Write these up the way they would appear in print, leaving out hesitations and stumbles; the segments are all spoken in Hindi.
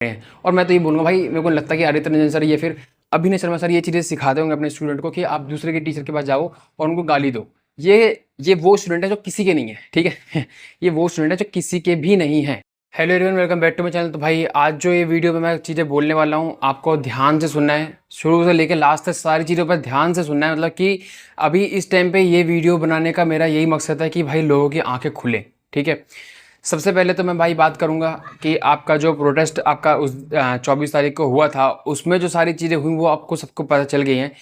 हैं। और मैं तो ये बोलूँगा भाई, मेरे को लगता है कि आदित्य रंजन सर या फिर अभिनय शर्मा सर ये चीज़ें सिखाते होंगे अपने स्टूडेंट को कि आप दूसरे के टीचर के पास जाओ और उनको गाली दो। ये वो स्टूडेंट है जो किसी के नहीं है, ठीक है। ये वो स्टूडेंट है जो किसी के भी नहीं है। Hello everyone, welcome back to my channel. तो भाई आज जो ये वीडियो में मैं चीज़ें बोलने वाला हूँ, आपको ध्यान से सुनना है, शुरू से लेकर लास्ट तक सारी चीज़ों पर ध्यान से सुनना है। मतलब कि अभी इस टाइम पे ये वीडियो बनाने का मेरा यही मकसद है कि भाई लोगों की आंखें खुले, ठीक है। सबसे पहले तो मैं भाई बात करूंगा कि आपका जो प्रोटेस्ट आपका उस 24 तारीख को हुआ था, उसमें जो सारी चीज़ें हुई वो आपको सबको पता चल गई हैं।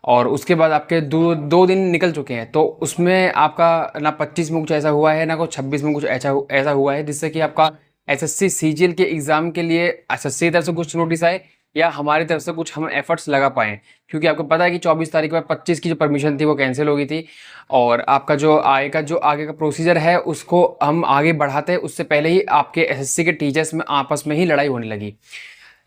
और उसके बाद आपके दो दिन निकल चुके हैं, तो उसमें आपका ना 25 में कुछ ऐसा हुआ है, ना कुछ 26 में कुछ ऐसा ऐसा हुआ है जिससे कि आपका एसएससी सीजीएल के एग्ज़ाम के लिए एसएससी की तरफ से कुछ नोटिस आए या हमारी तरफ से कुछ हम एफर्ट्स लगा पाएँ। क्योंकि आपको पता है कि 24 तारीख के बाद 25 की जो परमिशन थी वो कैंसिल हो गई थी, और आपका जो आगे का प्रोसीजर है उसको हम आगे बढ़ाते उससे पहले ही आपके एसएससी के टीचर्स में आपस में ही लड़ाई होने लगी।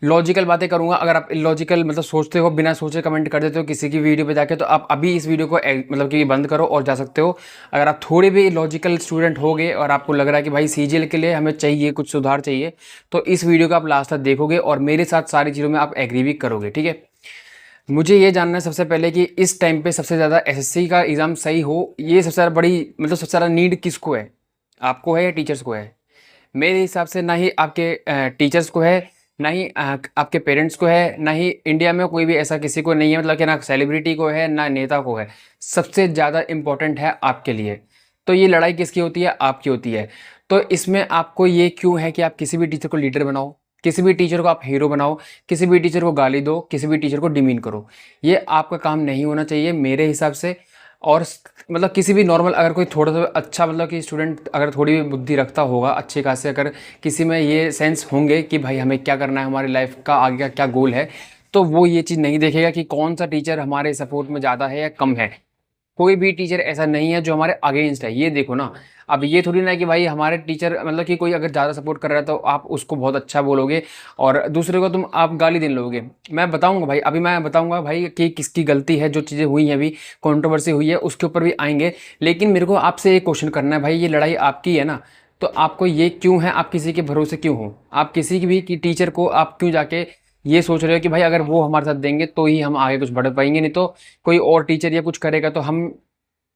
लॉजिकल बातें करूंगा, अगर आप इलॉजिकल मतलब सोचते हो, बिना सोचे कमेंट कर देते हो किसी की वीडियो पे जाके, तो आप अभी इस वीडियो को मतलब कि बंद करो और जा सकते हो। अगर आप थोड़े भी लॉजिकल स्टूडेंट होगे और आपको लग रहा है कि भाई सीजीएल के लिए हमें चाहिए कुछ सुधार चाहिए, तो इस वीडियो को आप लास्ट तक देखोगे और मेरे साथ सारी चीज़ों में आप एग्री भी करोगे, ठीक है। मुझे ये जानना है सबसे पहले कि इस टाइम पे सबसे ज़्यादा एसएससी का एग्ज़ाम सही हो, ये सबसे ज़्यादा बड़ी मतलब सबसे ज़्यादा नीड किसको है, आपको है या टीचर्स को है? मेरे हिसाब से ना ही आपके टीचर्स को है, ना ही आपके पेरेंट्स को है, ना ही इंडिया में कोई भी ऐसा किसी को नहीं है, मतलब कि ना सेलिब्रिटी को है ना नेता को है। सबसे ज़्यादा इम्पोर्टेंट है आपके लिए। तो ये लड़ाई किसकी होती है? आपकी होती है। तो इसमें आपको ये क्यों है कि आप किसी भी टीचर को लीडर बनाओ, किसी भी टीचर को आप हीरो बनाओ, किसी भी टीचर को गाली दो, किसी भी टीचर को डिमीन करो। ये आपका काम नहीं होना चाहिए मेरे हिसाब से। और मतलब किसी भी नॉर्मल, अगर कोई थोड़ा सा अच्छा मतलब कि स्टूडेंट अगर थोड़ी भी बुद्धि रखता होगा अच्छे खासे, अगर किसी में ये सेंस होंगे कि भाई हमें क्या करना है, हमारी लाइफ का आगे का क्या गोल है, तो वो ये चीज़ नहीं देखेगा कि कौन सा टीचर हमारे सपोर्ट में ज़्यादा है या कम है। कोई भी टीचर ऐसा नहीं है जो हमारे अगेंस्ट है, ये देखो ना। अब ये थोड़ी ना है कि भाई हमारे टीचर मतलब कि कोई अगर ज़्यादा सपोर्ट कर रहा है तो आप उसको बहुत अच्छा बोलोगे और दूसरे को आप गाली देने लोगे। मैं बताऊंगा भाई, अभी मैं बताऊंगा भाई कि किसकी गलती है, जो चीज़ें हुई हैं अभी कंट्रोवर्सी हुई है उसके ऊपर भी आएंगे। लेकिन मेरे को आपसे एक क्वेश्चन करना है भाई, ये लड़ाई आपकी है ना, तो आपको ये क्यों है, आप किसी के भरोसे क्यों हो? आप किसी की भी टीचर को आप क्यों जाके ये सोच रहे हो कि भाई अगर वो हमारे साथ देंगे तो ही हम आगे कुछ बढ़ पाएंगे, नहीं तो कोई और टीचर या कुछ करेगा तो हम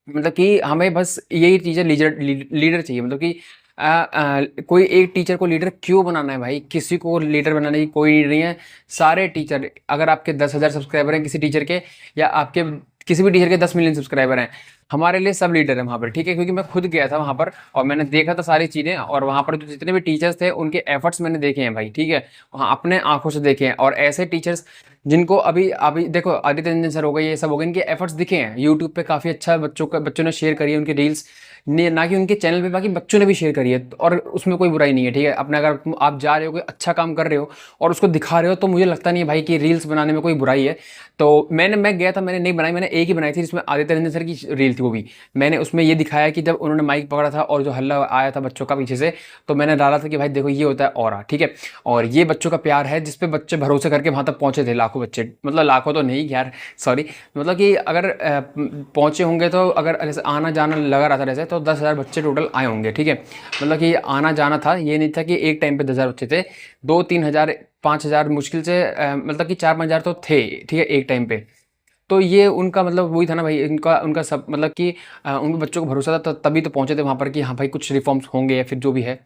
मतलब कि हमें बस यही टीचर लीडर लीडर चाहिए। मतलब कि कोई एक टीचर को लीडर क्यों बनाना है भाई? किसी को लीडर बनाने की कोई नीड नहीं है। सारे टीचर, अगर आपके 10,000 सब्सक्राइबर हैं किसी टीचर के, या आपके किसी भी टीचर के 10 मिलियन सब्सक्राइबर हैं, हमारे लिए सब लीडर है वहाँ पर, ठीक है। क्योंकि मैं खुद गया था वहाँ पर और मैंने देखा था सारी चीज़ें, और वहाँ पर जो जितने भी टीचर्स थे उनके एफर्ट्स मैंने देखे हैं भाई, ठीक है। वहाँ अपने आंखों से देखे हैं। और ऐसे टीचर्स जिनको अभी अभी देखो, आदित्य रंजन सर हो गए, ये सब हो गए, इनके एफर्ट्स दिखे हैं यूट्यूब पे, काफ़ी अच्छा बच्चों ने शेयर करी है उनकी रील्स, ना कि उनके चैनल पे, बाकी बच्चों ने भी शेयर करी है। और उसमें कोई बुराई नहीं है, ठीक है। अपने अगर आप जा रहे हो, कोई अच्छा काम कर रहे हो और उसको दिखा रहे हो, तो मुझे लगता नहीं है भाई कि रील्स बनाने में कोई बुराई है। तो मैं गया था, मैंने नहीं बनाई, मैंने एक ही बनाई थी जिसमें आदित्य रंजन सर की रील थी। वो भी मैंने उसमें ये दिखाया कि जब उन्होंने माइक पकड़ा था और जो हल्ला आया था बच्चों का पीछे से, तो मैंने डाला था कि भाई देखो ये होता है ऑरा, ठीक है। और ये बच्चों का प्यार है जिसपे बच्चे भरोसे करके वहां तक पहुंचे थे, लाखों बच्चे, मतलब लाखों तो नहीं यार, सॉरी, मतलब कि अगर पहुंचे होंगे तो अगर ऐसे आना जाना लगा रहा था जैसे, तो 10,000 बच्चे टोटल आए होंगे, ठीक है। मतलब कि आना जाना था, ये नहीं था कि एक टाइम पे 10,000 बच्चे थे, 2-3 हज़ार 5,000 मुश्किल से मतलब कि 4-5 हज़ार तो थे, ठीक है, एक टाइम पे। तो ये उनका मतलब वही था ना भाई, उनका उनका सब मतलब कि उन बच्चों को भरोसा था, तभी तो पहुंचे थे वहां पर कि हाँ भाई कुछ रिफॉर्म्स होंगे या फिर जो भी है।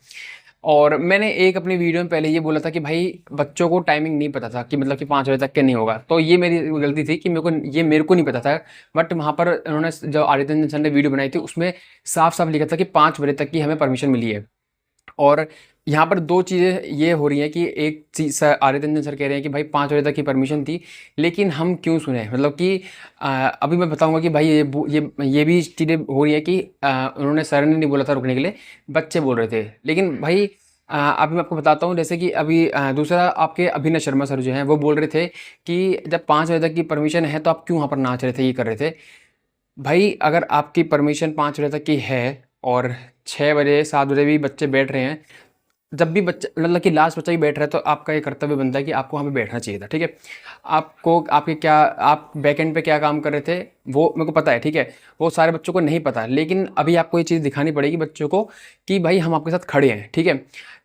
और मैंने एक अपनी वीडियो में पहले ये बोला था कि भाई बच्चों को टाइमिंग नहीं पता था कि मतलब कि 5 बजे तक के नहीं होगा, तो ये मेरी गलती थी कि मेरे को नहीं पता था। बट वहाँ पर उन्होंने जो आदित्य रंजन सर ने वीडियो बनाई थी उसमें साफ साफ लिखा था कि 5 बजे तक की हमें परमिशन मिली है। और यहाँ पर दो चीज़ें ये हो रही हैं कि एक चीज़ आदित्य रंजन सर कह रहे हैं कि भाई 5 बजे तक की परमिशन थी, लेकिन हम क्यों सुने? मतलब कि अभी मैं बताऊंगा कि भाई ये भी चीज़ें हो रही है कि उन्होंने, सर ने नहीं बोला था रुकने के लिए, बच्चे बोल रहे थे। लेकिन भाई अभी मैं आपको बताता हूँ, जैसे कि अभी दूसरा आपके अभिनय शर्मा सर जो हैं वो बोल रहे थे कि जब 5 बजे तक की परमिशन है तो आप क्यों वहाँ पर नाच रहे थे, ये कर रहे थे। भाई अगर आपकी परमिशन 5 बजे तक की है और 6 बजे 7 बजे भी बच्चे बैठ रहे हैं, जब भी बच्चा मतलब कि लास्ट बच्चा ही बैठ रहा है, तो आपका ये कर्तव्य बनता है कि आपको वहाँ पे बैठना चाहिए था, ठीक है। आपको आपके क्या, आप बैक एंड पे क्या काम कर रहे थे? वो मेरे को पता है, ठीक है, वो सारे बच्चों को नहीं पता, लेकिन अभी आपको ये चीज़ दिखानी पड़ेगी बच्चों को कि भाई हम आपके साथ खड़े हैं, ठीक है।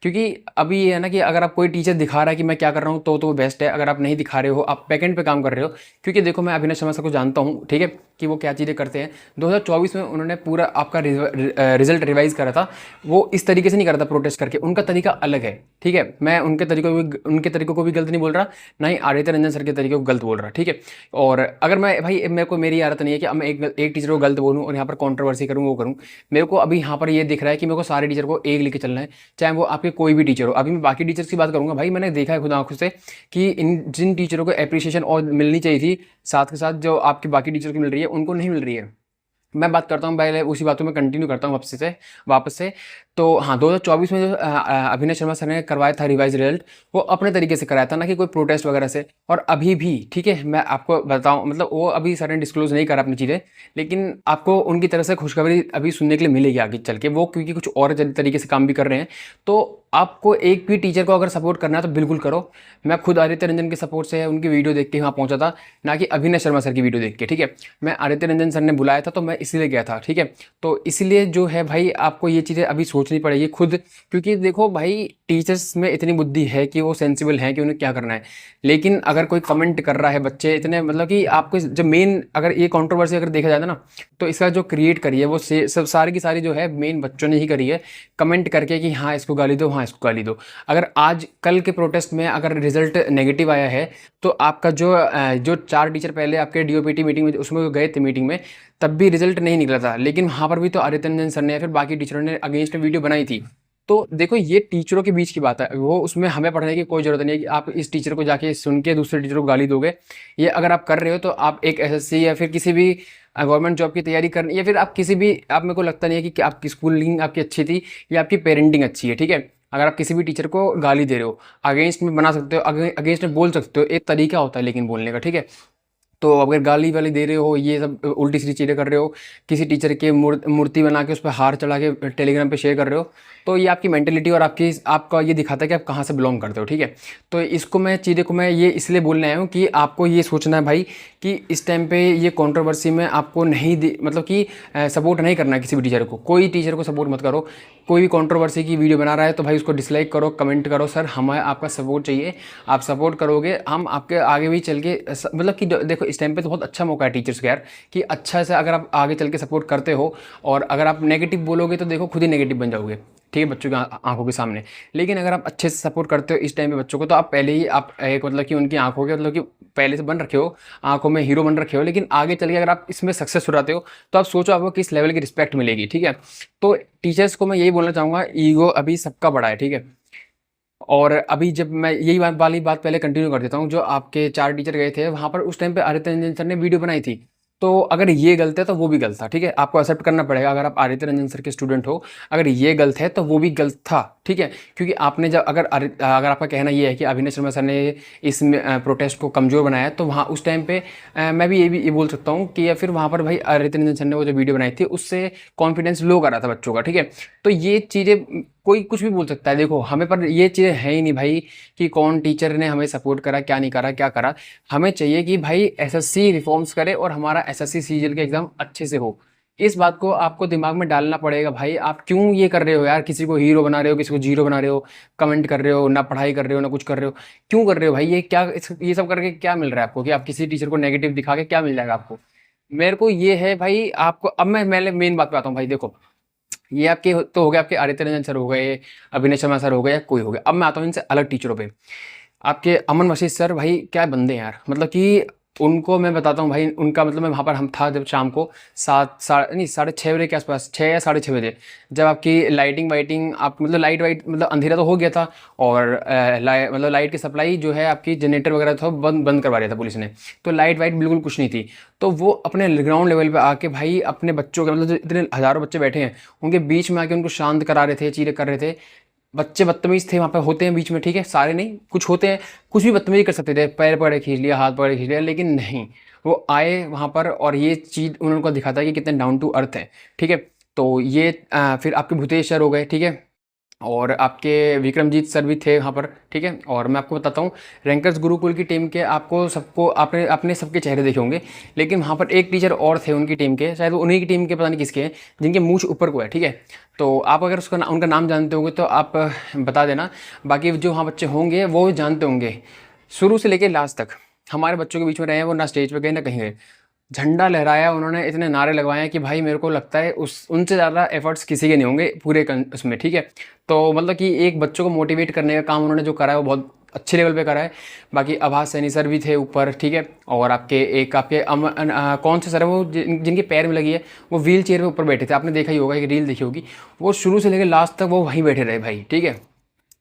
क्योंकि अभी ये है ना कि अगर आप कोई टीचर दिखा रहा है कि मैं क्या कर रहा हूँ तो वो बेस्ट है, अगर आप नहीं दिखा रहे हो, आप बैकएंड पे काम कर रहे हो। क्योंकि देखो मैं अभिनव शर्मा सर को जानता हूँ, ठीक है, कि वो क्या चीज़ें करते हैं। 2024 में उन्होंने पूरा आपका रिजल्ट रिवाइज करा था, वो इस तरीके से नहीं करा था प्रोटेस्ट करके, उनका तरीका अलग है, ठीक है। मैं उनके तरीकों को भी गलत नहीं बोल रहा, ना ही आदित्य रंजन सर के तरीके को गलत बोल रहा, ठीक है। और अगर मैं भाई, मेरे को मेरी आदत नहीं है कि अब मैं एक टीचर को गलत बोलूँ और यहाँ पर कॉन्ट्रोवर्सी करूँ, वो करूँ। मेरे को अभी यहाँ पर ये दिख रहा है कि मेरे को सारे टीचर को एक लेके चलना है, चाहे वो आपके कोई भी टीचर हो। अभी मैं बाकी टीचर्स की बात करूंगा, भाई मैंने देखा है खुद आंखों से कि इन जिन टीचरों को एप्रिसिएशन और मिलनी चाहिए थी, साथ के साथ जो आपके बाकी टीचर को मिल रही है, उनको नहीं मिल रही है। मैं बात करता हूँ पहले उसी बातों में कंटिन्यू करता हूँ वापस से। तो हाँ, 2024 में जो अभिनव शर्मा सर ने करवाया था रिवाइज रिजल्ट, वो अपने तरीके से कराया था, ना कि कोई प्रोटेस्ट वगैरह से। और अभी भी, ठीक है, मैं आपको बताऊँ, मतलब वो अभी सर ने डिस्क्लोज नहीं करा अपनी चीज़ें, लेकिन आपको उनकी तरफ से खुशखबरी अभी सुनने के लिए मिलेगी आगे चल के, वो क्योंकि कुछ और तरीके से काम भी कर रहे हैं। तो आपको एक भी टीचर को अगर सपोर्ट करना है तो बिल्कुल करो। मैं खुद आदित्य रंजन के सपोर्ट से उनकी वीडियो देख के वहाँ पहुँचा था, ना कि अभिनव शर्मा सर की वीडियो देख के, ठीक है। मैं आदित्य रंजन सर ने बुलाया था तो मैं इसीलिए गया था, ठीक है। तो इसलिए जो है भाई, आपको ये चीज़ें अभी सोचनी पड़ेगी खुद, क्योंकि देखो भाई, टीचर्स में इतनी बुद्धि है कि वो सेंसिबल हैं कि उन्हें क्या करना है। लेकिन अगर कोई कमेंट कर रहा है, बच्चे इतने, मतलब कि आपको जब मेन, अगर ये कंट्रोवर्सी अगर देखा जाए ना, तो इसका जो क्रिएट करी है वो सब सारी की सारी जो है मेन बच्चों ने ही करी है, कमेंट करके कि हाँ इसको गाली दो, हाँ इसको गाली दो। अगर आज कल के प्रोटेस्ट में अगर रिजल्ट नेगेटिव आया है, तो आपका जो 4 टीचर पहले आपके डीओपीटी मीटिंग में उसमें गए थे मीटिंग में, तब भी रिजल्ट नहीं निकला था, लेकिन वहाँ पर भी तो आदित्य रंजन सर ने या फिर बाकी टीचरों ने अगेंस्ट में वीडियो बनाई थी। तो देखो, ये टीचरों के बीच की बात है, वो उसमें हमें पढ़ने की कोई ज़रूरत नहीं है कि आप इस टीचर को जाके सुन के दूसरे टीचर को गाली दोगे। ये अगर आप कर रहे हो तो आप एक एसएससी या फिर किसी भी गवर्नमेंट जॉब की तैयारी कर, या फिर आप किसी भी, आप, मेरे को लगता नहीं है कि आपकी स्कूलिंग आपकी अच्छी थी या आपकी पेरेंटिंग अच्छी है, ठीक है। अगर आप किसी भी टीचर को गाली दे रहे हो, अगेंस्ट में बना सकते हो, अगेंस्ट में बोल सकते हो, एक तरीका होता है लेकिन बोलने का, ठीक है। तो अगर गाली वाली दे रहे हो, ये सब उल्टी सीधी चीज़ें कर रहे हो, किसी टीचर की मूर्ति बना के उस पर हार चढ़ा के टेलीग्राम पे शेयर कर रहे हो, तो ये आपकी मेंटेलिटी और आपका ये दिखाता है कि आप कहाँ से बिलोंग करते हो, ठीक है। तो इसको मैं चीज़ें को मैं ये इसलिए बोलने आया हूँ कि आपको ये सोचना है भाई कि इस टाइम पे ये कंट्रोवर्सी में आपको नहीं, मतलब कि सपोर्ट नहीं करना है किसी भी टीचर को, कोई टीचर को सपोर्ट मत करो। कोई भी कंट्रोवर्सी की वीडियो बना रहा है तो भाई उसको डिसलाइक करो, कमेंट करो, सर हमें आपका सपोर्ट चाहिए, आप सपोर्ट करोगे हम आपके आगे भी चल के, मतलब कि देखो इस टाइम पे तो बहुत अच्छा मौका है टीचर्स का यार, कि अच्छा से अगर आप आगे चल के सपोर्ट करते हो, और अगर आप नेगेटिव बोलोगे तो देखो खुद ही नेगेटिव बन जाओगे, ठीक है, बच्चों की आंखों के सामने। लेकिन अगर आप अच्छे से सपोर्ट करते हो इस टाइम पे बच्चों को, तो आप पहले ही आप एक, मतलब कि उनकी आंखों के, मतलब कि पहले से बन रखे हो, आंखों में हीरो बन रखे हो। लेकिन आगे चल के अगर आप इसमें सक्सेस हो जाते हो, तो आप सोचो आपको किस लेवल की रिस्पेक्ट मिलेगी, ठीक है। तो टीचर्स को मैं यही बोलना चाहूँगा, ईगो अभी सबका बड़ा है, ठीक है। और अभी जब मैं यही वाली बात पहले कंटिन्यू कर देता हूँ, जो आपके 4 टीचर गए थे वहाँ पर, उस टाइम पे आदित्य रंजन सर ने वीडियो बनाई थी। तो अगर ये गलत है तो वो भी गलत था, ठीक है, आपको एक्सेप्ट करना पड़ेगा। अगर आप आदित्य रंजन सर के स्टूडेंट हो, अगर ये गलत है तो वो भी गलत था, ठीक है। क्योंकि आपने जब, अगर आपका कहना ये है कि अभिनव शर्मा सर ने इस प्रोटेस्ट को कमज़ोर बनाया, तो वहाँ उस टाइम पे मैं भी ये बोल सकता हूँ कि, या फिर वहाँ पर भाई आदित्य रंजन सर ने वो जो वीडियो बनाई थी, उससे कॉन्फिडेंस लो कर रहा था बच्चों का, ठीक है। तो ये चीज़ें कोई कुछ भी बोल सकता है, देखो हमें पर ये चीज़ें है ही नहीं भाई कि कौन टीचर ने हमें सपोर्ट करा, क्या नहीं करा, क्या करा। हमें चाहिए कि भाई एसएससी रिफॉर्म्स करे और हमारा एसएससी सीजीएल के एग्ज़ाम अच्छे से हो। इस बात को आपको दिमाग में डालना पड़ेगा भाई। आप क्यों ये कर रहे हो यार, किसी को हीरो बना रहे हो, किसी को जीरो बना रहे हो, कमेंट कर रहे हो, ना पढ़ाई कर रहे हो, ना कुछ कर रहे हो, क्यों कर रहे हो भाई? ये क्या, ये सब करके क्या मिल रहा है आपको, कि आप किसी टीचर को नेगेटिव दिखा के क्या मिल जाएगा आपको? मेरे को ये है भाई, आपको अब मैं मेन बात पे आता हूँ भाई। देखो, ये आपके तो हो गए, आपके आदित्य रंजन सर हो गए, अभिनव शर्मा सर हो गए, या कोई हो गया। अब मैं आता हूँ इनसे अलग टीचरों पे। आपके अमन वशिष्ठ सर, भाई क्या बंदे हैं यार, मतलब कि उनको मैं बताता हूँ भाई, उनका मतलब, मैं वहाँ पर हम था जब शाम को 6:30 बजे के आसपास, 6 या 6:30 बजे, जब आपकी लाइटिंग वाइटिंग, आप मतलब लाइट वाइट, मतलब अंधेरा तो हो गया था, और मतलब लाइट की सप्लाई जो है आपकी, जनरेटर वगैरह था बंद बंद करवा दिया था पुलिस ने। तो लाइट वाइट बिल्कुल कुछ नहीं थी। तो वो अपने ग्राउंड लेवल पे आके भाई अपने बच्चों के, मतलब जो इतने हज़ारों बच्चे बैठे हैं उनके बीच में आके उनको शांत करा रहे थे, चीज़ें कर रहे थे। बच्चे बदतमीज थे वहाँ पे, होते हैं बीच में, ठीक है, सारे नहीं, कुछ होते हैं, कुछ भी बदतमीजी कर सकते थे, पैर पकड़े खींच लिया, हाथ पकड़े खींच लिया, लेकिन नहीं, वो आए वहाँ पर और ये चीज़ उन्होंने को दिखाता है कि कितने डाउन टू अर्थ है, ठीक है। तो ये फिर आपके भूतेश सर हो गए, ठीक है, और आपके विक्रमजीत सर भी थे वहाँ पर, ठीक है। और मैं आपको बताता हूँ, रैंकर्स गुरुकुल की टीम के आपको सबको आपने अपने सबके चेहरे देखे होंगे, लेकिन वहाँ पर एक टीचर और थे उनकी टीम के, शायद वो उन्हीं की टीम के, पता नहीं किसके हैं, जिनके मूंछ ऊपर को है, ठीक है। तो आप अगर उनका नाम जानते होंगे तो आप बता देना, बाकी जो वहाँ बच्चे होंगे वो जानते होंगे। शुरू से लेकर लास्ट तक हमारे बच्चों के बीच में रहे हैं, वो ना स्टेज पे गए ना कहीं गए, झंडा लहराया उन्होंने, इतने नारे लगवाए हैं कि भाई मेरे को लगता है उस उनसे ज़्यादा एफर्ट्स किसी के नहीं होंगे पूरे उसमें, ठीक है। तो मतलब कि एक बच्चों को मोटिवेट करने का काम उन्होंने जो करा है वो बहुत अच्छे लेवल पे करा है। बाकी आभास सैनी सर भी थे ऊपर, ठीक है। और आपके कौन से सर है वो जिनके पैर में लगी है, वो व्हील चेयर पे ऊपर बैठे थे, आपने देखा ही होगा, एक रील देखी होगी, वो शुरू से लेकर लास्ट तक वो वहीं बैठे रहे भाई, ठीक है।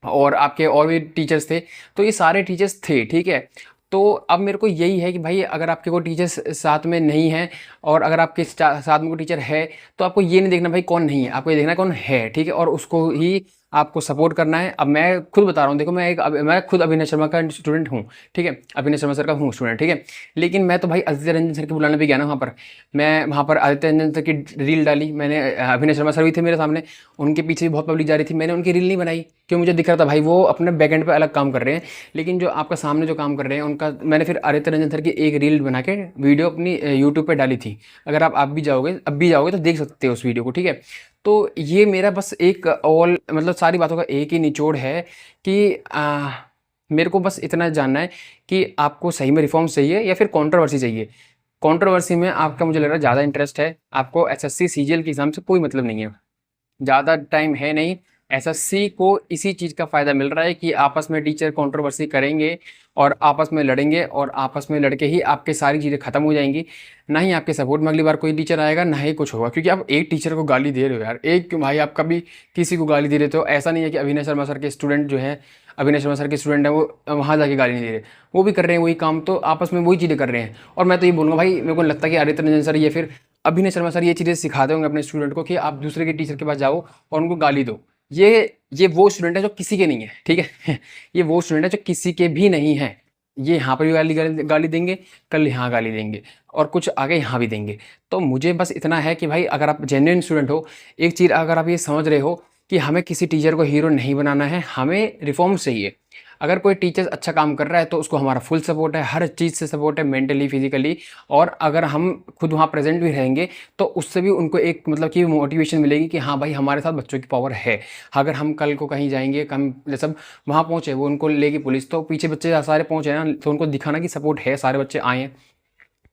और आपके और भी टीचर्स थे, तो ये सारे टीचर्स थे, ठीक है। तो अब मेरे को यही है कि भाई अगर आपके कोई टीचर्स साथ में नहीं है, और अगर आपके साथ में कोई टीचर है, तो आपको ये नहीं देखना भाई कौन नहीं है, आपको ये देखना कौन है, ठीक है, और उसको ही आपको सपोर्ट करना है। अब मैं खुद बता रहा हूँ, देखो मैं खुद अभिनय शर्मा का स्टूडेंट हूँ, ठीक है, अभिनय शर्मा सर का हूँ स्टूडेंट, ठीक है। लेकिन मैं तो भाई आदित्य रंजन सर के बुलाने भी गया ना वहाँ पर, मैं वहाँ पर आदित्य रंजन सर की रील डाली मैंने, अभिनय शर्मा सर भी थे मेरे सामने, उनके पीछे भी बहुत पब्लिक जा रही थी, मैंने उनकी रील नहीं बनाई, क्यों, मुझे दिख रहा था भाई वो अपने बैक एंड पे अलग काम कर रहे हैं, लेकिन जो आपका सामने जो काम कर रहे हैं उनका, मैंने फिर आदित्य रंजन सर की एक रील बना के वीडियो अपनी यूट्यूब पे डाली थी। अगर आप भी जाओगे, अब भी जाओगे तो देख सकते हो उस वीडियो को, ठीक है। तो ये मेरा बस एक ऑल मतलब सारी बातों का एक ही निचोड़ है कि मेरे को बस इतना जानना है कि आपको सही में रिफॉर्म्स चाहिए या फिर कंट्रोवर्सी चाहिए। कंट्रोवर्सी में आपका मुझे लग रहा है ज़्यादा इंटरेस्ट है, आपको एसएससी सीजीएल के एग्जाम से कोई मतलब नहीं है, ज़्यादा टाइम है नहीं। एसएससी को इसी चीज़ का फ़ायदा मिल रहा है कि आपस में टीचर कंट्रोवर्सी करेंगे और आपस में लड़ेंगे, और आपस में लड़के ही आपके सारी चीज़ें ख़त्म हो जाएंगी। ना ही आपके सपोर्ट में अगली बार कोई टीचर आएगा, ना ही कुछ होगा, क्योंकि आप एक टीचर को गाली दे रहे हो यार, एक क्यों भाई, आप कभी किसी को गाली दे रहे हो। ऐसा नहीं है कि अभिनय शर्मा सर के स्टूडेंट जो हैं, अभिनय शर्मा सर के स्टूडेंट हैं, वो वहाँ जाके गाली नहीं दे रहे, वो भी कर रहे हैं वही काम, तो आपस में वही चीज़ें कर रहे हैं। और मैं तो ये बोलूँगा भाई, मेरे को लगता है कि आदित्य रंजन सर या फिर अभिनय शर्मा सर ये चीज़ें सिखाते होंगे अपने स्टूडेंट को कि आप दूसरे के टीचर के पास जाओ और उनको गाली दो। ये वो स्टूडेंट है जो किसी के नहीं है, ठीक है। ये वो स्टूडेंट है जो किसी के भी नहीं है। ये यहाँ पर भी गाली देंगे, कल यहाँ गाली देंगे, और कुछ आगे यहाँ भी देंगे। तो मुझे बस इतना है कि भाई अगर आप जेन्युइन स्टूडेंट हो, एक चीज़ अगर आप ये समझ रहे हो कि हमें किसी टीचर को हीरो नहीं बनाना है, हमें रिफॉर्म्स चाहिए। अगर कोई टीचर अच्छा काम कर रहा है तो उसको हमारा फुल सपोर्ट है, हर चीज़ से सपोर्ट है, मेंटली, फिजिकली। और अगर हम खुद वहाँ प्रेजेंट भी रहेंगे तो उससे भी उनको एक मतलब कि मोटिवेशन मिलेगी कि हाँ भाई हमारे साथ बच्चों की पावर है। अगर हम कल को कहीं जाएंगे, कम जैसे वहाँ पहुँचे, वो उनको लेगी पुलिस, तो पीछे बच्चे सारे पहुँचे ना, तो उनको दिखाना कि सपोर्ट है, सारे बच्चे आए हैं,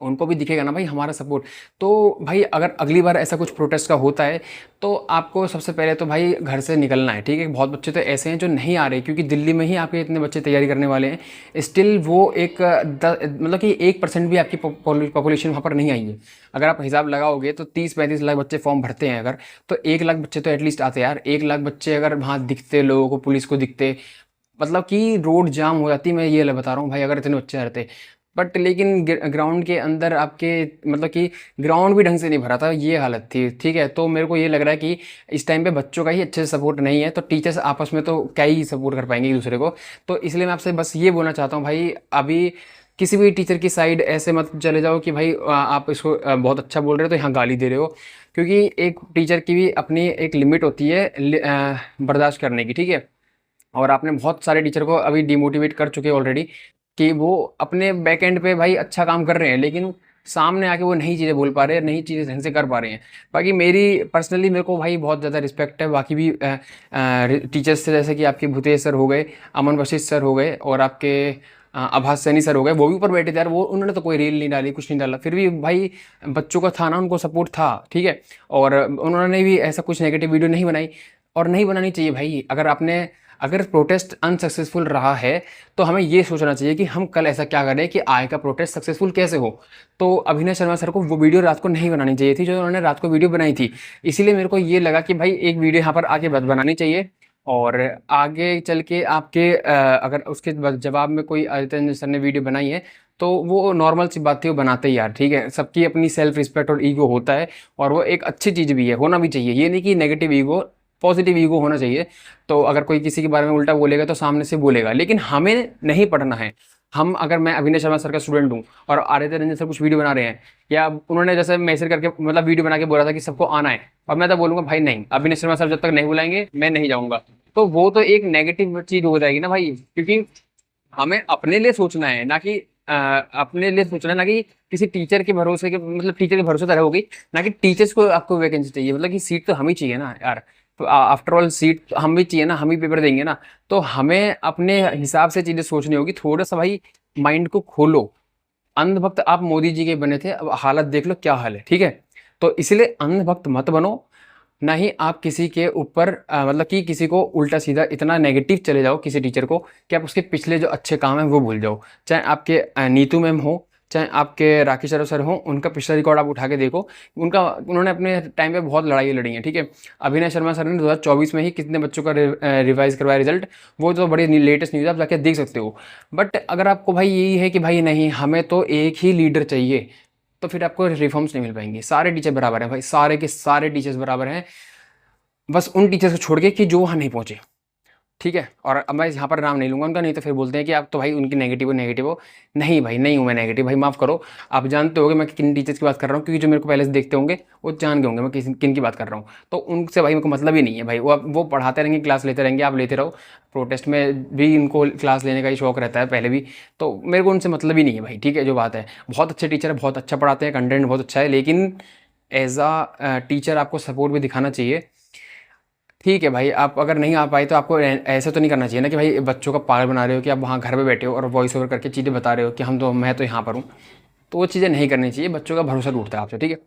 उनको भी दिखेगा ना भाई हमारा सपोर्ट। तो भाई अगर अगली बार ऐसा कुछ प्रोटेस्ट का होता है तो आपको सबसे पहले तो भाई घर से निकलना है, ठीक है। बहुत बच्चे तो ऐसे हैं जो नहीं आ रहे, क्योंकि दिल्ली में ही आपके इतने बच्चे तैयारी करने वाले हैं, स्टिल वो एक मतलब कि 1% भी आपकी पॉपुलेशन वहाँ पर नहीं आई है। अगर आप हिसाब लगाओगे तो 30-35 लाख बच्चे फॉर्म भरते हैं अगर, तो 1 लाख बच्चे तो एटलीस्ट आते हैं यार। 1 लाख बच्चे अगर वहाँ दिखते लोगों को, पुलिस को दिखते, मतलब कि रोड जाम हो जाती। मैं ये बता रहा हूँ भाई, अगर इतने बच्चे रहते, बट लेकिन ग्राउंड के अंदर आपके मतलब कि ग्राउंड भी ढंग से नहीं भरा था, ये हालत थी, ठीक है। तो मेरे को ये लग रहा है कि इस टाइम पे बच्चों का ही अच्छे से सपोर्ट नहीं है, तो टीचर्स आपस में तो क्या ही सपोर्ट कर पाएंगे एक दूसरे को। तो इसलिए मैं आपसे बस ये बोलना चाहता हूँ भाई, अभी किसी भी टीचर की साइड ऐसे मत चले जाओ कि भाई आप इसको बहुत अच्छा बोल रहे हो तो यहाँ गाली दे रहे हो, क्योंकि एक टीचर की भी अपनी एक लिमिट होती है बर्दाश्त करने की, ठीक है। और आपने बहुत सारे टीचर को अभी डिमोटिवेट कर चुके हैं ऑलरेडी, कि वो अपने बैक एंड पे भाई अच्छा काम कर रहे हैं, लेकिन सामने आके वो नई चीज़ें बोल पा रहे हैं, नई चीज़ें ढंग से कर पा रहे हैं। बाकी मेरे को भाई बहुत ज़्यादा रिस्पेक्ट है बाकी भी टीचर्स से, जैसे कि आपके भूतेश सर हो गए, अमन वशिष्ठ सर हो गए, और आपके आभास सैनी सर हो गए, वो भी ऊपर बैठे थे यार, वो उन्होंने तो कोई रील नहीं डाली, कुछ नहीं डाला, फिर भी भाई बच्चों का था ना, उनको सपोर्ट था, ठीक है। और उन्होंने भी ऐसा कुछ नेगेटिव वीडियो नहीं बनाई, और नहीं बनानी चाहिए भाई। अगर प्रोटेस्ट अनसक्सेसफुल रहा है तो हमें ये सोचना चाहिए कि हम कल ऐसा क्या करें कि आगे का प्रोटेस्ट सक्सेसफुल कैसे हो। तो अभिनय शर्मा सर को वो वीडियो रात को नहीं बनानी चाहिए थी जो उन्होंने रात को वीडियो बनाई थी। इसीलिए मेरे को ये लगा कि भाई एक वीडियो यहाँ पर आगे बनानी चाहिए, और आगे चल के आपके अगर उसके जवाब में कोई आदित्य रंजन सर ने वीडियो बनाई है तो वो नॉर्मल सी बात थी, वो बनाते ही यार, ठीक है। सबकी अपनी सेल्फ रिस्पेक्ट और ईगो होता है, और वो एक अच्छी चीज़ भी है, होना भी चाहिए। ये नहीं कि नेगेटिव ईगो, पॉजिटिव ईगो होना चाहिए। तो अगर कोई किसी के बारे में उल्टा बोलेगा तो सामने से बोलेगा, लेकिन हमें नहीं पढ़ना है, हम अगर मैं अभिनय शर्मा सर का स्टूडेंट हूँ और आदित्य रंजन सर कुछ वीडियो बना रहे हैं, या उन्होंने जैसे मैसेज करके मतलब वीडियो बना के बोला था कि सबको आना है, और मैं तो बोलूंगा भाई नहीं, अभिनय शर्मा सर जब तक नहीं बुलाएंगे मैं नहीं जाऊंगा, तो वो तो एक नेगेटिव चीज हो जाएगी ना भाई। क्योंकि हमें अपने लिए सोचना है, ना कि अपने लिए सोचना है, ना कि किसी टीचर के भरोसे के, मतलब टीचर के भरोसे तरह होगी, ना कि टीचर्स को आपको वैकेंसी चाहिए, मतलब कि सीट तो हम ही चाहिए ना यार। तो आफ्टर ऑल सीट हम भी चाहिए ना, हम ही पेपर देंगे ना। तो हमें अपने हिसाब से चीजें सोचनी होगी, थोड़ा सा भाई माइंड को खोलो। अंधभक्त आप मोदी जी के बने थे, अब हालत देख लो क्या हाल है, ठीक है। तो इसलिए अंधभक्त मत बनो, ना ही आप किसी के ऊपर मतलब कि किसी को उल्टा सीधा इतना नेगेटिव चले जाओ किसी टीचर को कि आप उसके पिछले जो अच्छे काम हैं वो भूल जाओ। चाहे आपके नीतू मैम हो, चाहे आपके राकेश सर हो, उनका पिछला रिकॉर्ड आप उठा के देखो। उन्होंने अपने टाइम पे बहुत लड़ाई लड़ी है, ठीक है। अभिनय शर्मा सर ने 2024 में ही कितने बच्चों का रिवाइज करवाया रिजल्ट, वो तो बड़ी लेटेस्ट न्यूज़, आप जाके देख सकते हो। बट अगर आपको भाई यही है कि भाई नहीं हमें तो एक ही लीडर चाहिए, तो फिर आपको रिफॉर्म्स नहीं मिल पाएंगे। सारे टीचर बराबर हैं भाई, सारे के सारे टीचर्स बराबर हैं, बस उन टीचर्स को छोड़ के कि जो वहाँ नहीं पहुँचे, ठीक है। और अब मैं यहाँ पर नाम नहीं लूँगा उनका, नहीं तो फिर बोलते हैं कि आप तो भाई उनकी नेगेटिव हो। नहीं भाई, नहीं हूँ मैं नेगेटिव, भाई माफ़ करो। आप जानते होगे मैं किन टीचर्स की बात कर रहा हूँ, क्योंकि जो मेरे को पहले से देखते होंगे वो जान गए होंगे मैं किन की बात कर रहा हूँ। तो उनसे भाई मेरे को मतलब ही नहीं है भाई, वो पढ़ाते रहेंगे, क्लास लेते रहेंगे, आप लेते रहो। प्रोटेस्ट में भी इनको क्लास लेने का ही शौक रहता है पहले भी, तो मेरे को उनसे मतलब ही नहीं है भाई, ठीक है। जो बात है, बहुत अच्छे टीचर है, बहुत अच्छा पढ़ाते हैं, कंटेंट बहुत अच्छा है, लेकिन एज आ टीचर आपको सपोर्ट भी दिखाना चाहिए, ठीक है भाई। आप अगर नहीं आ पाए तो आपको ऐसा तो नहीं करना चाहिए ना कि भाई बच्चों का पागल बना रहे हो, कि आप वहाँ घर पे बैठे हो और वॉइस ओवर करके चीज़ें बता रहे हो कि मैं तो यहाँ पर हूँ। तो वो चीज़ें नहीं करनी चाहिए, बच्चों का भरोसा टूटता है आपसे, ठीक है।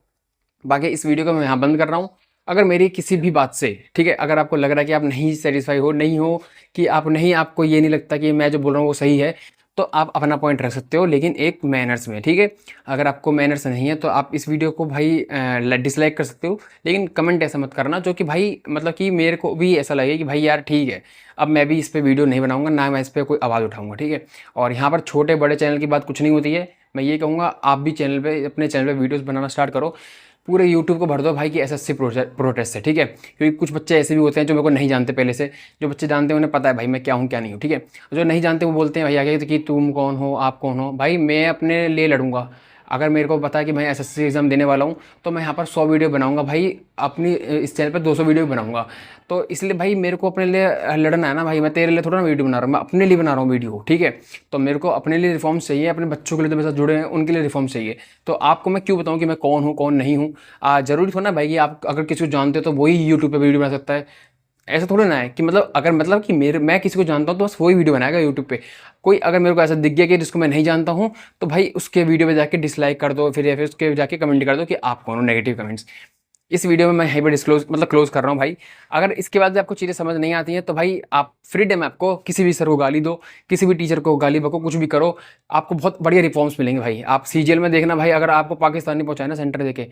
बाकी इस वीडियो को मैं यहाँ बंद कर रहा हूँ। अगर मेरी किसी भी बात से, ठीक है, अगर आपको लग रहा है कि आप नहीं सेटिस्फाई हो, नहीं हो कि आप नहीं, आपको ये नहीं लगता कि मैं जो बोल रहा हूँ वो सही है, तो आप अपना पॉइंट रख सकते हो, लेकिन एक मैनर्स में, ठीक है। अगर आपको मैनर्स नहीं है तो आप इस वीडियो को भाई डिसलाइक कर सकते हो, लेकिन कमेंट ऐसा मत करना जो कि भाई मतलब कि मेरे को भी ऐसा लगे कि भाई यार ठीक है, अब मैं भी इस पर वीडियो नहीं बनाऊंगा, ना मैं इस पर कोई आवाज़ उठाऊंगा, ठीक है। और यहाँ पर छोटे बड़े चैनल की बात कुछ नहीं होती है। मैं ये कहूँगा आप भी अपने चैनल पे वीडियोस बनाना स्टार्ट करो, पूरे यूट्यूब को भर दो भाई कि एसएससी प्रोटेस्ट है, ठीक है। क्योंकि कुछ बच्चे ऐसे भी होते हैं जो मेरे को नहीं जानते पहले से, जो बच्चे जानते हैं उन्हें पता है भाई मैं क्या हूँ क्या नहीं हूँ, ठीक है। जो नहीं जानते वो बोलते हैं भाई आगे कि तुम कौन हो, आप कौन हो। भाई मैं अपने लिए लड़ूंगा, अगर मेरे को पता है कि मैं एसएससी एग्जाम देने वाला हूँ, तो मैं यहाँ पर 100 वीडियो बनाऊंगा भाई, अपनी इस चैनल पर 200 वीडियो बनाऊंगा। तो इसलिए भाई मेरे को अपने लिए लड़ना है ना भाई, मैं तेरे लिए थोड़ा ना वीडियो बना रहा हूँ, मैं अपने लिए बना रहा हूँ वीडियो, ठीक है। तो मेरे को अपने लिए रिफॉर्म्स चाहिए, अपने बच्चों के लिए जो मेरे साथ जुड़े हैं उनके लिए रिफॉर्म्स चाहिए। तो आपको मैं क्यों बताऊँ कि मैं कौन हूँ कौन नहीं हूँ। जरूरी थोड़ा ना भाई कि आप अगर किसी को जानते हो तो वही यूट्यूब पर वीडियो बना सकता है, ऐसा थोड़ा ना है कि मतलब अगर मतलब कि मैं किसी को जानता हूँ तो बस वही वीडियो बनाएगा यूट्यूब पे। कोई अगर मेरे को ऐसा दिख गया कि जिसको मैं नहीं जानता हूँ, तो भाई उसके वीडियो पे जाके डिसलाइक कर दो, फिर या फिर उसके जाके कमेंट कर दो कि आप कौन हो, नेगेटिव कमेंट्स। इस वीडियो में मैं यहीं पर क्लोज कर रहा हूँ भाई। अगर इसके बाद भी आपको चीज़ें समझ नहीं आती हैं तो भाई आप फ्रीडम है आपको, किसी भी सर को गाली दो, किसी भी टीचर को गाली बको, कुछ भी करो, आपको बहुत बढ़िया रिफॉर्म्स मिलेंगे भाई। आप सीजीएल में देखना भाई, अगर आपको पाकिस्तानी पहुंचाए ना सेंटर देके,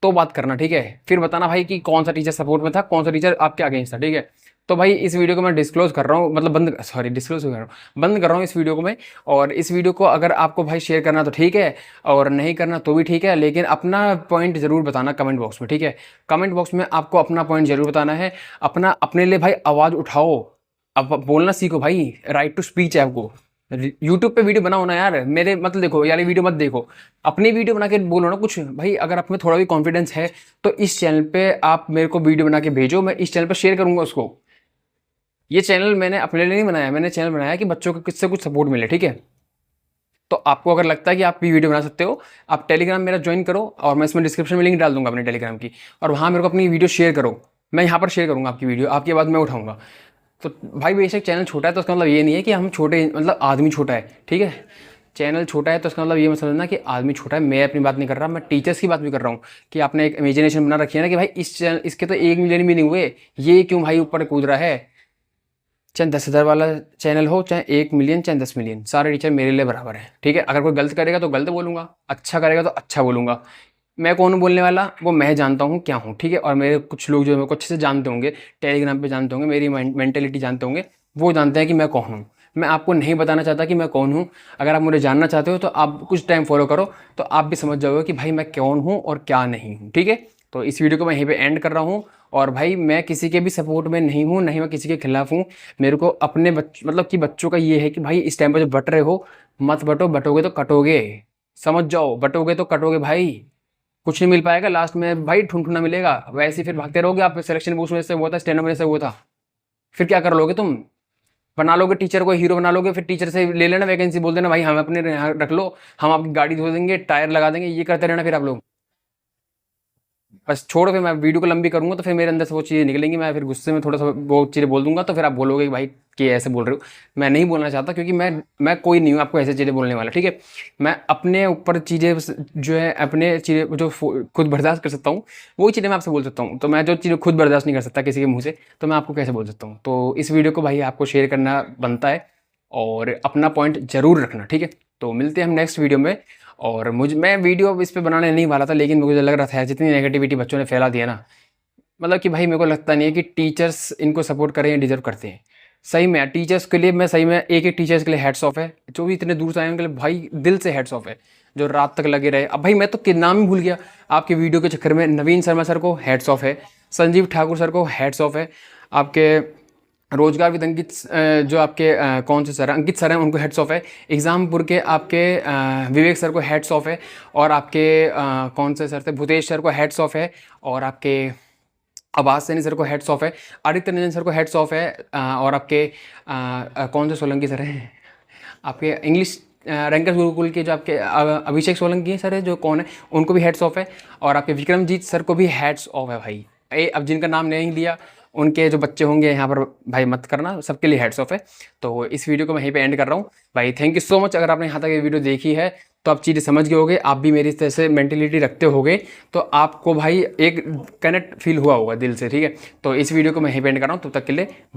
तो बात करना, ठीक है। फिर बताना भाई कि कौन सा टीचर सपोर्ट में था, कौन सा टीचर आपके अगेंस्ट था, ठीक है। तो भाई इस वीडियो को मैं डिस्क्लोज कर रहा हूँ, मतलब डिस्क्लोज कर रहा हूँ, बंद कर रहा हूँ इस वीडियो को मैं। और इस वीडियो को अगर आपको भाई शेयर करना तो ठीक है, और नहीं करना तो भी ठीक है, लेकिन अपना पॉइंट जरूर बताना कमेंट बॉक्स में, ठीक है। कमेंट बॉक्स में आपको अपना पॉइंट जरूर बताना है, अपना अपने लिए भाई आवाज़ उठाओ, अब बोलना सीखो भाई, राइट टू स्पीच है आपको। यूट्यूब पे वीडियो बनाओ ना यार, मेरे मतलब देखो यार, ये वीडियो मत देखो, अपनी वीडियो बना के बोलो ना कुछ भाई। अगर आप में थोड़ा भी कॉन्फिडेंस है तो इस चैनल पे आप मेरे को वीडियो बना के भेजो, मैं इस चैनल पे शेयर करूंगा उसको। ये चैनल मैंने अपने लिए नहीं बनाया, मैंने चैनल बनाया कि बच्चों को किससे कुछ सपोर्ट मिले, ठीक है। तो आपको अगर लगता है कि आप भी वीडियो बना सकते हो, आप टेलीग्राम मेरा ज्वाइन करो, और मैं इसमें डिस्क्रिप्शन में लिंक डाल दूंगा अपने टेलीग्राम की, और वहाँ मेरे को अपनी वीडियो शेयर करो, मैं यहाँ पर शेयर करूँगा आपकी वीडियो, आपकी आवाज़ मैं उठाऊंगा। तो भाई बेशक चैनल छोटा है तो उसका मतलब ये नहीं है कि हम छोटे, मतलब आदमी छोटा है, ठीक है। चैनल छोटा है तो उसका मतलब ये मत समझना कि आदमी छोटा है। मैं अपनी बात नहीं कर रहा, मैं टीचर्स की बात भी कर रहा हूँ कि आपने एक इमेजिनेशन बना रखी है ना कि भाई इस चैनल, इसके तो 1 मिलियन भी नहीं हुए, ये क्यों भाई ऊपर कूद रहा है। चाहे 10,000 वाला चैनल हो, चाहे 1 मिलियन, चाहे 10 मिलियन, सारे टीचर मेरे लिए बराबर हैं, ठीक है। अगर कोई गलत करेगा तो गलत बोलूँगा, अच्छा करेगा तो अच्छा बोलूँगा। मैं कौन हूँ बोलने वाला, वो मैं जानता हूँ क्या हूँ, ठीक है। और मेरे कुछ लोग जो मेरे को अच्छे से जानते होंगे, टेलीग्राम पे जानते होंगे, मेरी मेंटेलिटी जानते होंगे, वो जानते हैं कि मैं कौन हूँ। मैं आपको नहीं बताना चाहता कि मैं कौन हूँ। अगर आप मुझे जानना चाहते हो तो आप कुछ टाइम फॉलो करो, तो आप भी समझ जाओगे कि भाई मैं कौन हूँ और क्या नहीं हूँ, ठीक है। तो इस वीडियो को मैं यहीं पे एंड कर रहा हूँ। और भाई मैं किसी के भी सपोर्ट में नहीं हूँ, नहीं मैं किसी के खिलाफ हूँ। मेरे को अपने मतलब कि बच्चों का ये है कि भाई इस टाइम पर जब बट रहे हो मत बटो, बटोगे तो कटोगे, समझ जाओ, बटोगे तो कटोगे भाई, कुछ नहीं मिल पाएगा लास्ट में भाई, ठुनठुना मिलेगा। वैसे ही फिर भागते रहोगे, आप सिलेक्शन बूस्ट में से हुआ था, स्टैंडअप में से हुआ था, फिर क्या कर लोगे तुम? बना लोगे टीचर को हीरो बना लोगे, फिर टीचर से ले लेना वैकेंसी, बोल देना भाई हम अपने यहाँ रख लो, हम आपकी गाड़ी धो देंगे, टायर लगा देंगे, ये करते रहना फिर आप लोग। बस छोड़ो, फिर मैं वीडियो को लंबी करूंगा तो फिर मेरे अंदर से वो चीज़ें निकलेंगी, मैं फिर गुस्से में थोड़ा सा वो चीज़ें बोल दूंगा, तो फिर आप बोलोगे कि भाई कि ऐसे बोल रहे हो। मैं नहीं बोलना चाहता, क्योंकि मैं कोई नहीं हूँ आपको ऐसे चीज़ें बोलने वाला, ठीक है। मैं अपने ऊपर चीज़ें जो है, अपने चीज़ें जो खुद बर्दाश्त कर सकता हूँ वही चीज़ें मैं आपसे बोल सकता हूँ। तो मैं जो चीज़ें खुद बर्दाश्त नहीं कर सकता किसी के मुँह से, तो मैं आपको कैसे बोल सकता हूँ? तो इस वीडियो को भाई आपको शेयर करना बनता है, और अपना पॉइंट जरूर रखना, ठीक है। तो मिलते हैं हम नेक्स्ट वीडियो में। और मैं वीडियो अब इस पे बनाने नहीं वाला था, लेकिन मुझे लग रहा था जितनी नेगेटिविटी बच्चों ने फैला दिया ना, मतलब कि भाई मेरे को लगता नहीं है कि टीचर्स इनको सपोर्ट करें या डिजर्व करते हैं। सही में टीचर्स के लिए, मैं सही में एक एक टीचर्स के लिए हेड्स ऑफ है, जो भी इतने दूर से आए उनके लिए भाई दिल से हेड्स ऑफ है, जो रात तक लगे रहे। अब भाई मैं तो नाम ही भूल गया आपके वीडियो के चक्कर में। नवीन शर्मा सर को हेड्स ऑफ है, संजीव ठाकुर सर को हेड्स ऑफ है, आपके रोजगार विद अंकित जो आपके कौन से सर हैं, अंकित सर हैं, उनको हेड्स ऑफ है। एग्जामपुर के आपके विवेक सर को हेड्स ऑफ है, और आपके कौन से सर थे, भूतेश सर को हेड्स ऑफ है, और आपके आवाज सैनी सर को हेड्स ऑफ है, आदित्य रंजन सर को हेड्स ऑफ है, और आपके कौन से सोलंकी सर हैं, आपके इंग्लिश रैंकर्स गुरुकुल के जो आपके अभिषेक सोलंकी सर है, जो कौन है, उनको भी हेड्स ऑफ है, और आपके विक्रमजीत सर को भी हेड्स ऑफ है भाई। अब जिनका नाम नहीं लिया उनके जो बच्चे होंगे यहाँ पर भाई मत करना, सबके लिए हेड्स ऑफ है। तो इस वीडियो को मैं यहीं पे एंड कर रहा हूँ भाई। थैंक यू सो मच, अगर आपने यहाँ तक ये वीडियो देखी है तो आप चीज़ें समझ गए होगे, आप भी मेरी तरह से मेंटेलिटी रखते होगे, तो आपको भाई एक कनेक्ट फील हुआ होगा दिल से, ठीक है। तो इस वीडियो को मैं यहीं पे एंड कर रहा हूँ, तब तक के लिए।